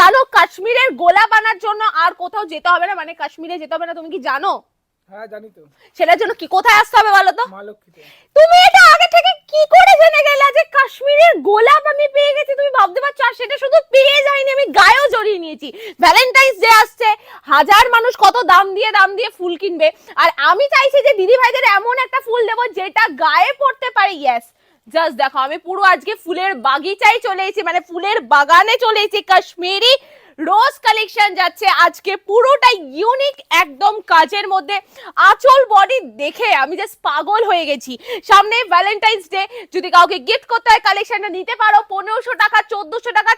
জানো কাশ্মীরের গোলাপ আনার জন্য আর কোথাও যেতে হবে না, মানে কাশ্মীরে যেতে হবে না, তুমি কি জানো? হ্যাঁ জানি তো। সেটার জন্য কি কোথায় আসতে হবে বলো তো? মা লক্ষ্মীতে। তুমি এটা আগে থেকে কি করে জেনে গেলে যে কাশ্মীরের গোলাপ আমি পেয়ে গেছি? তুমি ভাবতে পারছো? আর সেটা শুধু পেয়ে যাইনি, আমি গায়েও জড়িয়ে নিয়েছি। ভ্যালেন্টাইন্স ডে আসছে, হাজার মানুষ কত দাম দিয়ে ফুল কিনবে, আর আমি চাইছি যে দিদি ভাইদের এমন একটা ফুল দেবো যেটা গায়ে পড়তে পারে। ইয়েস, জাস্ট দেখো আমি পুরো আজকে ফুলের বাগিচায় চলে এসেছি, মানে ফুলের বাগানে চলে এসেছি। কাশ্মীরি রোজ কালেকশন যাচ্ছে আজকে, পুরোটাই ইউনিক একদম কাজের মধ্যে। আঁচল বডি দেখে আমি জাস্ট পাগল হয়ে গেছি। সামনে ভ্যালেন্টাইন্স ডে, যদি কাউকে গিফট করতে হয় কালেকশনটা নিতে পারো। 1500 টাকা, 1400 টাকা,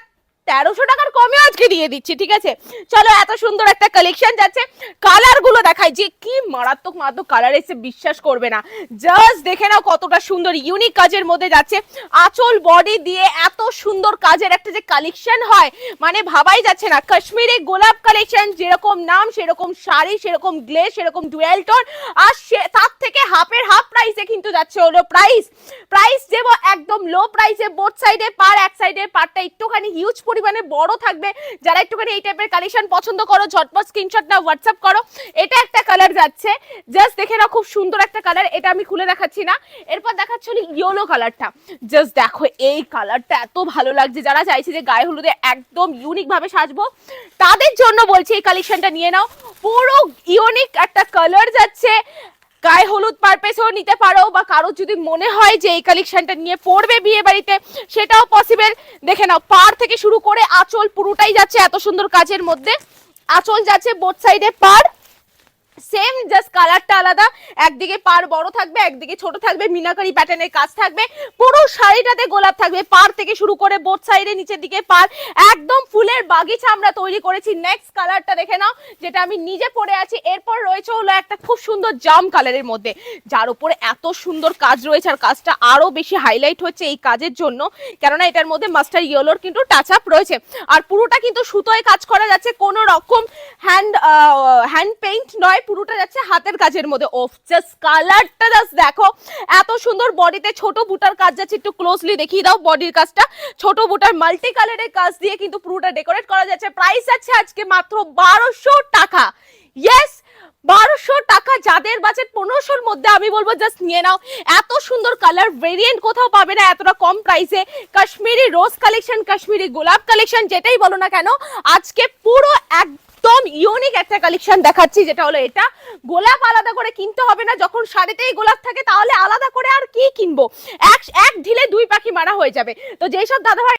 1300 টাকার কমে আজকে দিয়ে দিচ্ছি, ঠিক আছে? চলো, এত সুন্দর একটা কালেকশন যাচ্ছে। কালার গুলো দেখাই যে কি মারাত্মক মারাত্মক কালার এসে, বিশ্বাস করবে না। জাস্ট দেখে নাও কতটা সুন্দর ইউনিক কাজের মধ্যে যাচ্ছে। আঁচল বডি দিয়ে এত সুন্দর কাজের একটা যে কালেকশন হয়, মানে ভাবাই যাচ্ছে না। কাশ্মীরি গোলাপ কালেকশন, যেরকম নাম সেরকম শাড়ি, সেরকম গ্লেজ, সেরকম ডুয়েল টোন, আর তার থেকে হাফের হাফ প্রাইসে কিন্তু যাচ্ছে হলো প্রাইস দেবো একদম লো প্রাইসে। বোথ সাইডে পার, এক সাইডের পারটা একটুখানি হিউজ পরিমাণে বড় থাকবে। যারা একটুখানি এই টাইপের কালেকশন পছন্দ করো, ঝটপট স্ক্রিনশট নাও, হোয়াটসঅ্যাপ করো। এটা একটা কালার যাচ্ছে, জাস্ট দেখে নাও, খুব সুন্দর একটা কালার। এটা আমি খুলে দেখাচ্ছি না। এরপর দেখাচ্ছি ইয়েলো কালারটা। জাস্ট দেখো এই কালারটা এত ভালো লাগছে। যারা চাইছে যে গায়ে হলুদে একদম ইউনিক ভাবে সাজবো, তাদের জন্য বলছি এই কালেকশনটা নিয়ে নাও। পুরো ইউনিক একটা কালার যাচ্ছে, গায়ে হলুদ পারপেসও নিতে পারো, বা কারো যদি মনে হয় যে এই কালেকশনটা নিয়ে পড়বে বিয়ে বাড়িতে, সেটাও পসিবল। দেখে নাও পার থেকে শুরু করে আঁচল পুরোটাই যাচ্ছে এত সুন্দর কাজের মধ্যে। আঁচল যাচ্ছে বোথ সাইডে পার, সেম জাস্ট কালারটা আলাদা। একদিকে পার বড় থাকবে, একদিকে ছোট থাকবে, মিনাকারি প্যাটার্নের কাজ থাকবে। পুরো শাড়িটাতে গোলাপ থাকবে, পার থেকে শুরু করে বোথ সাইডে নিচের দিকে পার। একদম ফুলের বাগিচা আমরা তৈরি করেছি। নেক্সট কালারটা দেখে নাও, যেটা আমি নিজে পরে আছি। এরপর রয়েছে হলো একটা খুব সুন্দর জাম কালারের মধ্যে, যার উপরে এত সুন্দর কাজ রয়েছে, আর কাজটা আরো বেশি হাইলাইট হচ্ছে এই কাজের জন্য, কেননা এটার মধ্যে মাস্টার ইয়েলোর কিন্তু টাচ আপ রয়েছে। আর পুরোটা কিন্তু সুতোয় কাজ করা যাচ্ছে, কোনো রকম হ্যান্ড পেইন্ট নয়, পুরোটা যাচ্ছে হাতের কাজের মধ্যে। ওফ, জাস্ট কালারটা জাস্ট দেখো, এত সুন্দর। বডিতে ছোট বুটার কাজ যাচ্ছে, একটু ক্লোজলি দেখিয়ে দাও বডির কাজটা। ছোট বুটার মাল্টি কালারের কাজ দিয়ে কিন্তু পুরোটা ডেকোরেট করা যাচ্ছে। প্রাইস আছে আজকে মাত্র 1200 টাকা। ইয়েস, 1200 টাকা। যাদের বাজেট 1500-র মধ্যে, আমি বলবো জাস্ট নিয়ে নাও। এত সুন্দর কালার ভেরিয়েন্ট কোথাও পাবে না এতটা কম প্রাইসে। কাশ্মীরি রোজ কালেকশন, কাশ্মীরি গোলাপ কালেকশন, যেটাই বলো না কেন, আজকে পুরো একদম ইউনিক একটা কালেকশন দেখাচ্ছি, যেটা হলো এটা। গোলাপ আলাদা করে কিনতে হবে না, যখন শাড়িতেই গোলাপ থাকে তাহলে আলাদা করে আর কি কিনবো? এক ঢিলে দুই পাখি মারা হয়ে যাবে। তো যেই সব দাদা